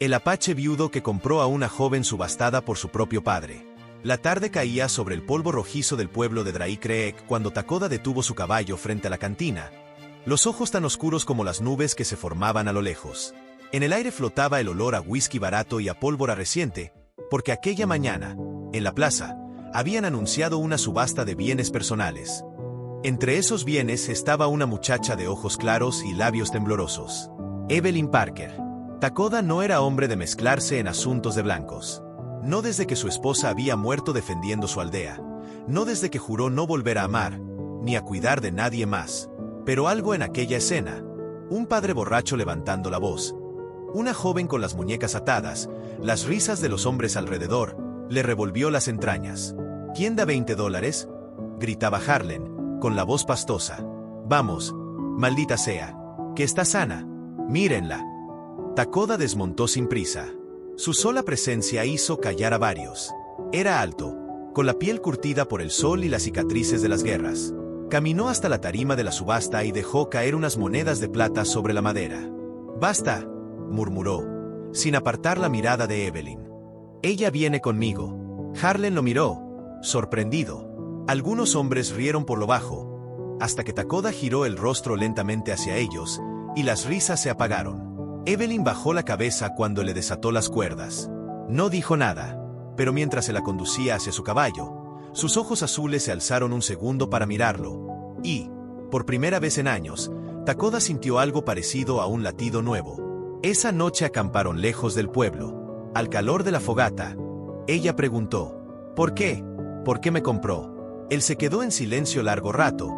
El apache viudo que compró a una joven subastada por su propio padre. La tarde caía sobre el polvo rojizo del pueblo de Drake Creek cuando Takoda detuvo su caballo frente a la cantina, los ojos tan oscuros como las nubes que se formaban a lo lejos. En el aire flotaba el olor a whisky barato y a pólvora reciente, porque aquella mañana, en la plaza, habían anunciado una subasta de bienes personales. Entre esos bienes estaba una muchacha de ojos claros y labios temblorosos. Evelyn Parker. Takoda no era hombre de mezclarse en asuntos de blancos. No desde que su esposa había muerto defendiendo su aldea, no desde que juró no volver a amar, ni a cuidar de nadie más. Pero algo en aquella escena, un padre borracho levantando la voz, una joven con las muñecas atadas, las risas de los hombres alrededor, le revolvió las entrañas. ¿Quién da $20? Gritaba Harlan, con la voz pastosa. Vamos, maldita sea, que está sana, mírenla. Takoda desmontó sin prisa. Su sola presencia hizo callar a varios. Era alto, con la piel curtida por el sol y las cicatrices de las guerras. Caminó hasta la tarima de la subasta y dejó caer unas monedas de plata sobre la madera. «Basta», murmuró, sin apartar la mirada de Evelyn. «Ella viene conmigo». Harlan lo miró, sorprendido. Algunos hombres rieron por lo bajo, hasta que Takoda giró el rostro lentamente hacia ellos, y las risas se apagaron. Evelyn bajó la cabeza cuando le desató las cuerdas. No dijo nada, pero mientras se la conducía hacia su caballo, sus ojos azules se alzaron un segundo para mirarlo, y, por primera vez en años, Takoda sintió algo parecido a un latido nuevo. Esa noche acamparon lejos del pueblo, al calor de la fogata. Ella preguntó, ¿por qué? ¿Por qué me compró? Él se quedó en silencio largo rato,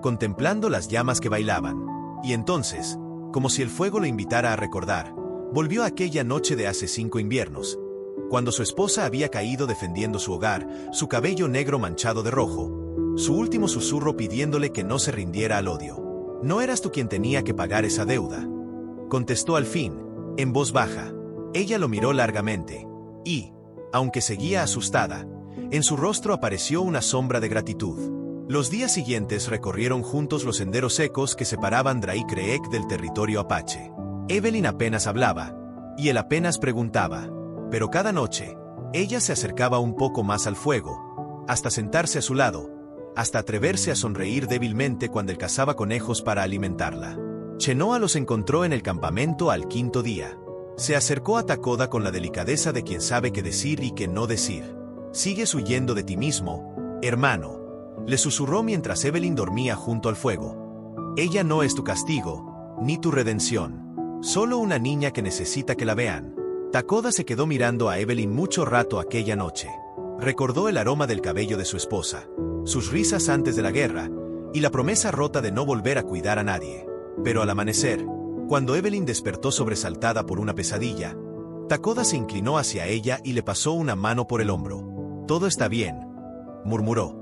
contemplando las llamas que bailaban, y entonces, como si el fuego lo invitara a recordar, volvió a aquella noche de hace 5 inviernos, cuando su esposa había caído defendiendo su hogar, su cabello negro manchado de rojo, su último susurro pidiéndole que no se rindiera al odio. «¿No eras tú quien tenía que pagar esa deuda?», contestó al fin, en voz baja. Ella lo miró largamente, y, aunque seguía asustada, en su rostro apareció una sombra de gratitud. Los días siguientes recorrieron juntos los senderos secos que separaban Drake Creek del territorio apache. Evelyn apenas hablaba, y él apenas preguntaba, pero cada noche, ella se acercaba un poco más al fuego, hasta sentarse a su lado, hasta atreverse a sonreír débilmente cuando él cazaba conejos para alimentarla. Chenoa los encontró en el campamento al 5.º día. Se acercó a Takoda con la delicadeza de quien sabe qué decir y qué no decir. «Sigues huyendo de ti mismo, hermano», le susurró mientras Evelyn dormía junto al fuego. «Ella no es tu castigo, ni tu redención. Solo una niña que necesita que la vean». Takoda se quedó mirando a Evelyn mucho rato aquella noche. Recordó el aroma del cabello de su esposa, sus risas antes de la guerra, y la promesa rota de no volver a cuidar a nadie. Pero al amanecer, cuando Evelyn despertó sobresaltada por una pesadilla, Takoda se inclinó hacia ella y le pasó una mano por el hombro. «Todo está bien», murmuró.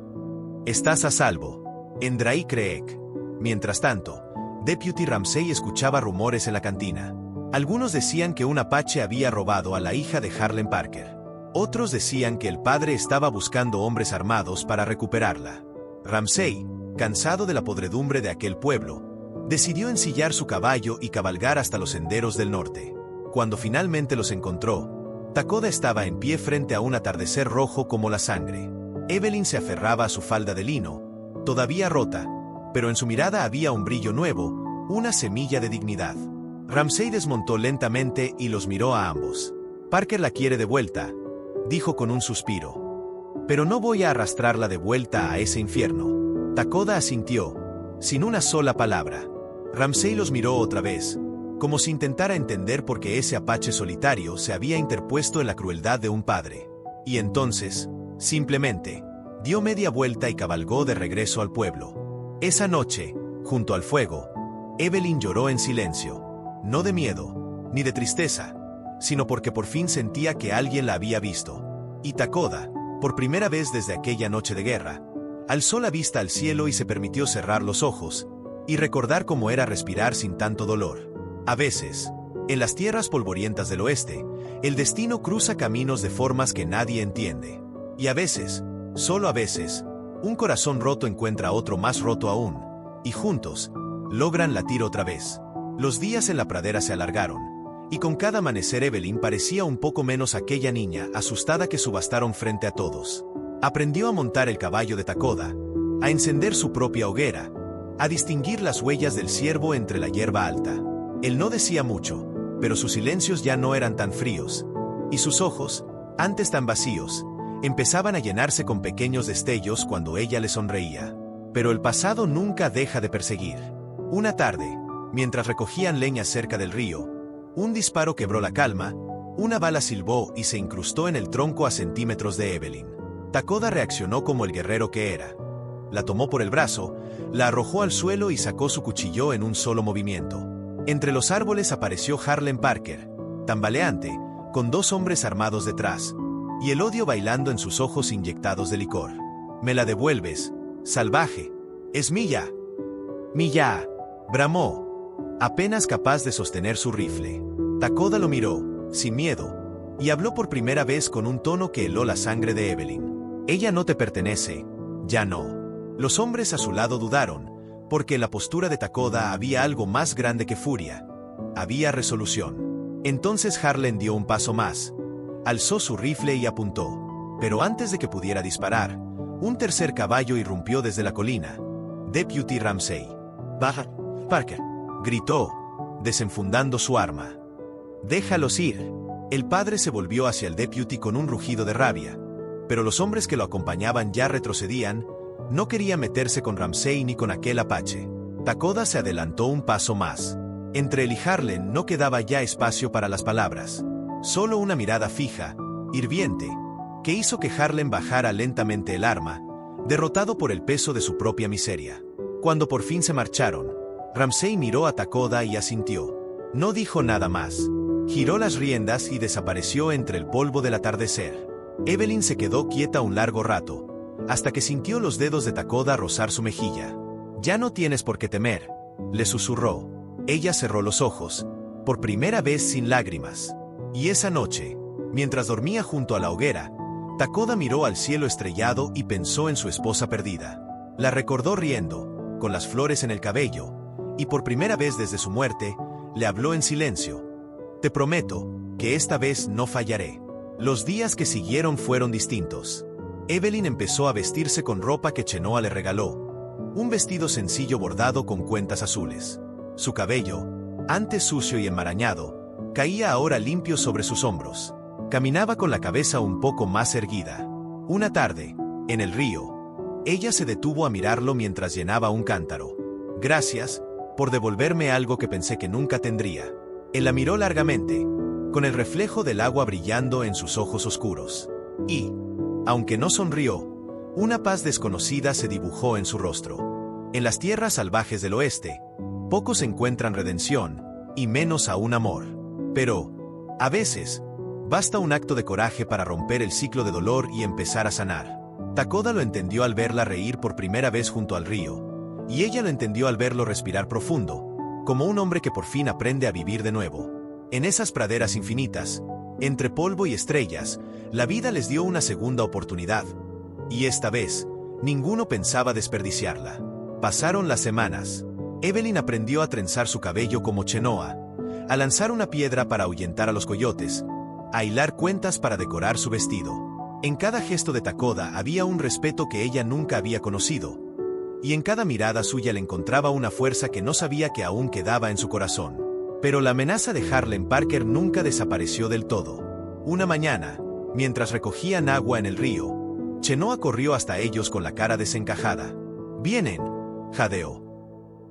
«Estás a salvo, en Drake Creek». Mientras tanto, Deputy Ramsey escuchaba rumores en la cantina. Algunos decían que un apache había robado a la hija de Harlan Parker. Otros decían que el padre estaba buscando hombres armados para recuperarla. Ramsey, cansado de la podredumbre de aquel pueblo, decidió ensillar su caballo y cabalgar hasta los senderos del norte. Cuando finalmente los encontró, Takoda estaba en pie frente a un atardecer rojo como la sangre. Evelyn se aferraba a su falda de lino, todavía rota, pero en su mirada había un brillo nuevo, una semilla de dignidad. Ramsey desmontó lentamente y los miró a ambos. «Parker la quiere de vuelta», dijo con un suspiro. «Pero no voy a arrastrarla de vuelta a ese infierno». Takoda asintió, sin una sola palabra. Ramsey los miró otra vez, como si intentara entender por qué ese apache solitario se había interpuesto en la crueldad de un padre. Y entonces, simplemente, dio media vuelta y cabalgó de regreso al pueblo. Esa noche, junto al fuego, Evelyn lloró en silencio. No de miedo, ni de tristeza, sino porque por fin sentía que alguien la había visto. Y Takoda, por primera vez desde aquella noche de guerra, alzó la vista al cielo y se permitió cerrar los ojos, y recordar cómo era respirar sin tanto dolor. A veces, en las tierras polvorientas del oeste, el destino cruza caminos de formas que nadie entiende. Y a veces, solo a veces, un corazón roto encuentra otro más roto aún, y juntos, logran latir otra vez. Los días en la pradera se alargaron, Y con cada amanecer Evelyn parecía un poco menos aquella niña asustada que subastaron frente a todos. Aprendió a montar el caballo de Takoda, a encender su propia hoguera, a distinguir las huellas del ciervo entre la hierba alta. Él no decía mucho, pero sus silencios ya no eran tan fríos, y sus ojos, antes tan vacíos, empezaban a llenarse con pequeños destellos cuando ella le sonreía. Pero el pasado nunca deja de perseguir. Una tarde, mientras recogían leña cerca del río, un disparo quebró la calma, una bala silbó y se incrustó en el tronco a centímetros de Evelyn. Takoda reaccionó como el guerrero que era. La tomó por el brazo, la arrojó al suelo y sacó su cuchillo en un solo movimiento. Entre los árboles apareció Harlan Parker, tambaleante, con 2 hombres armados detrás, y el odio bailando en sus ojos inyectados de licor. «Me la devuelves, salvaje. Es mía». «Mía», bramó, apenas capaz de sostener su rifle. Takoda lo miró, sin miedo, y habló por primera vez con un tono que heló la sangre de Evelyn. «Ella no te pertenece, ya no». Los hombres a su lado dudaron, porque en la postura de Takoda había algo más grande que furia. Había resolución. Entonces Harlan dio un paso más, alzó su rifle y apuntó. Pero antes de que pudiera disparar, un tercer caballo irrumpió desde la colina. «Deputy Ramsey». «Baja, Parker», gritó, desenfundando su arma. «Déjalos ir». El padre se volvió hacia el deputy con un rugido de rabia, pero los hombres que lo acompañaban ya retrocedían. No quería meterse con Ramsey ni con aquel apache. Takoda se adelantó un paso más. Entre él y Harlan no quedaba ya espacio para las palabras. Solo una mirada fija, hirviente, que hizo que Harlan bajara lentamente el arma, derrotado por el peso de su propia miseria. Cuando por fin se marcharon, Ramsey miró a Takoda y asintió. No dijo nada más. Giró las riendas y desapareció entre el polvo del atardecer. Evelyn se quedó quieta un largo rato, hasta que sintió los dedos de Takoda rozar su mejilla. «Ya no tienes por qué temer», le susurró. Ella cerró los ojos, por primera vez sin lágrimas. Y esa noche, mientras dormía junto a la hoguera, Takoda miró al cielo estrellado y pensó en su esposa perdida. La recordó riendo, con las flores en el cabello, y por primera vez desde su muerte, le habló en silencio. «Te prometo que esta vez no fallaré». Los días que siguieron fueron distintos. Evelyn empezó a vestirse con ropa que Chenoa le regaló. Un vestido sencillo bordado con cuentas azules. Su cabello, antes sucio y enmarañado, caía ahora limpio sobre sus hombros. Caminaba con la cabeza un poco más erguida. Una tarde, en el río, ella se detuvo a mirarlo mientras llenaba un cántaro. «Gracias por devolverme algo que pensé que nunca tendría». Él la miró largamente, con el reflejo del agua brillando en sus ojos oscuros. Y, aunque no sonrió, una paz desconocida se dibujó en su rostro. En las tierras salvajes del oeste, pocos encuentran redención, y menos aún amor. Pero, a veces, basta un acto de coraje para romper el ciclo de dolor y empezar a sanar. Takoda lo entendió al verla reír por primera vez junto al río, y ella lo entendió al verlo respirar profundo, como un hombre que por fin aprende a vivir de nuevo. En esas praderas infinitas, entre polvo y estrellas, la vida les dio una segunda oportunidad. Y esta vez, ninguno pensaba desperdiciarla. Pasaron las semanas. Evelyn aprendió a trenzar su cabello como Chenoa, a lanzar una piedra para ahuyentar a los coyotes, a hilar cuentas para decorar su vestido. En cada gesto de Takoda había un respeto que ella nunca había conocido, y en cada mirada suya le encontraba una fuerza que no sabía que aún quedaba en su corazón. Pero la amenaza de Harlan Parker nunca desapareció del todo. Una mañana, mientras recogían agua en el río, Chenoa corrió hasta ellos con la cara desencajada. «Vienen», jadeó.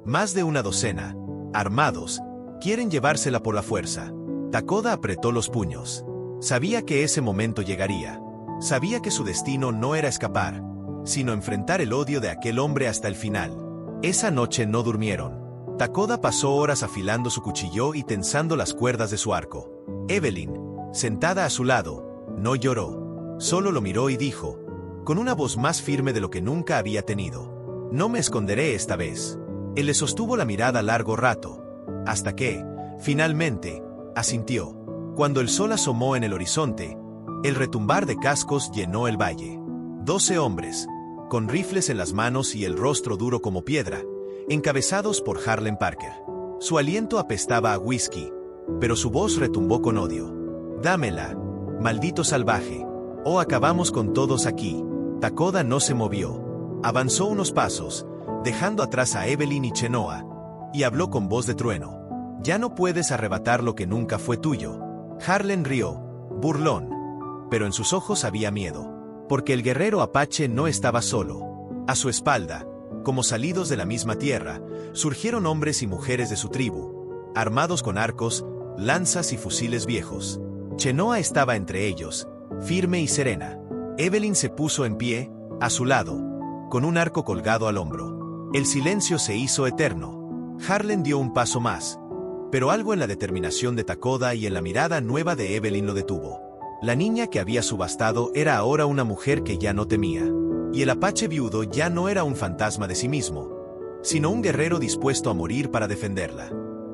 «Más de una docena, armados, quieren llevársela por la fuerza». Takoda apretó los puños. Sabía que ese momento llegaría. Sabía que su destino no era escapar, sino enfrentar el odio de aquel hombre hasta el final. Esa noche no durmieron. Takoda pasó horas afilando su cuchillo y tensando las cuerdas de su arco. Evelyn, sentada a su lado, no lloró. Solo lo miró y dijo, con una voz más firme de lo que nunca había tenido: «No me esconderé esta vez». Él le sostuvo la mirada largo rato, hasta que, finalmente, asintió. Cuando el sol asomó en el horizonte, el retumbar de cascos llenó el valle. 12 hombres, con rifles en las manos y el rostro duro como piedra, encabezados por Harlan Parker. Su aliento apestaba a whisky, pero su voz retumbó con odio. «Dámela, maldito salvaje, o acabamos con todos aquí». Takoda no se movió. Avanzó unos pasos, dejando atrás a Evelyn y Chenoa, y habló con voz de trueno. «Ya no puedes arrebatar lo que nunca fue tuyo». Harlen rió, burlón, pero en sus ojos había miedo, porque el guerrero apache no estaba solo. A su espalda, como salidos de la misma tierra, surgieron hombres y mujeres de su tribu, armados con arcos, lanzas y fusiles viejos. Chenoa estaba entre ellos, firme y serena. Evelyn se puso en pie, a su lado, con un arco colgado al hombro. El silencio se hizo eterno. Harlen dio un paso más, pero algo en la determinación de Takoda y en la mirada nueva de Evelyn lo detuvo. La niña que había subastado era ahora una mujer que ya no temía, y el apache viudo ya no era un fantasma de sí mismo, sino un guerrero dispuesto a morir para defenderla.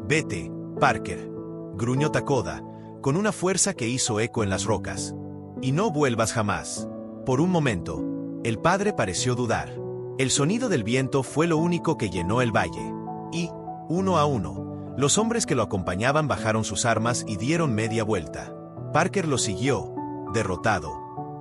«Vete, Parker», gruñó Takoda, con una fuerza que hizo eco en las rocas. «Y no vuelvas jamás». Por un momento, el padre pareció dudar. El sonido del viento fue lo único que llenó el valle, y, uno a uno, los hombres que lo acompañaban bajaron sus armas y dieron media vuelta. Parker lo siguió, derrotado,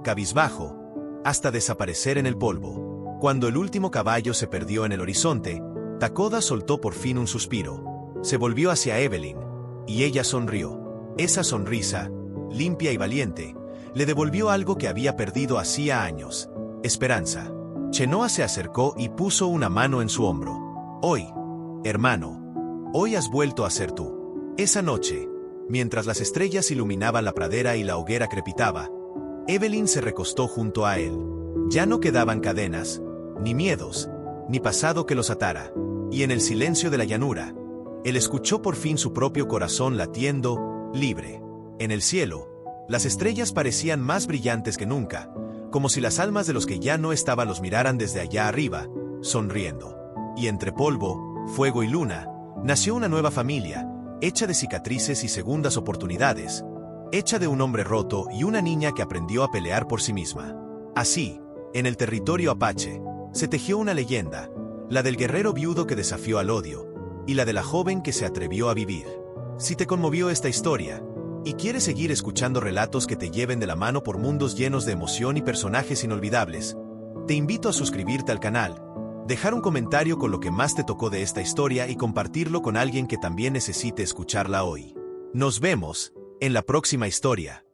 cabizbajo, hasta desaparecer en el polvo. Cuando el último caballo se perdió en el horizonte, Takoda soltó por fin un suspiro. Se volvió hacia Evelyn, y ella sonrió. Esa sonrisa, limpia y valiente, le devolvió algo que había perdido hacía años: esperanza. Chenoa se acercó y puso una mano en su hombro. «Hoy, hermano, hoy has vuelto a ser tú». Esa noche, mientras las estrellas iluminaban la pradera y la hoguera crepitaba, Evelyn se recostó junto a él. Ya no quedaban cadenas, ni miedos, ni pasado que los atara, y en el silencio de la llanura, él escuchó por fin su propio corazón latiendo, libre. En el cielo, las estrellas parecían más brillantes que nunca, como si las almas de los que ya no estaban los miraran desde allá arriba, sonriendo. Y entre polvo, fuego y luna, nació una nueva familia, hecha de cicatrices y segundas oportunidades, hecha de un hombre roto y una niña que aprendió a pelear por sí misma. Así, en el territorio apache, se tejió una leyenda, la del guerrero viudo que desafió al odio, y la de la joven que se atrevió a vivir. Si te conmovió esta historia, y quieres seguir escuchando relatos que te lleven de la mano por mundos llenos de emoción y personajes inolvidables, te invito a suscribirte al canal, dejar un comentario con lo que más te tocó de esta historia y compartirlo con alguien que también necesite escucharla hoy. Nos vemos en la próxima historia.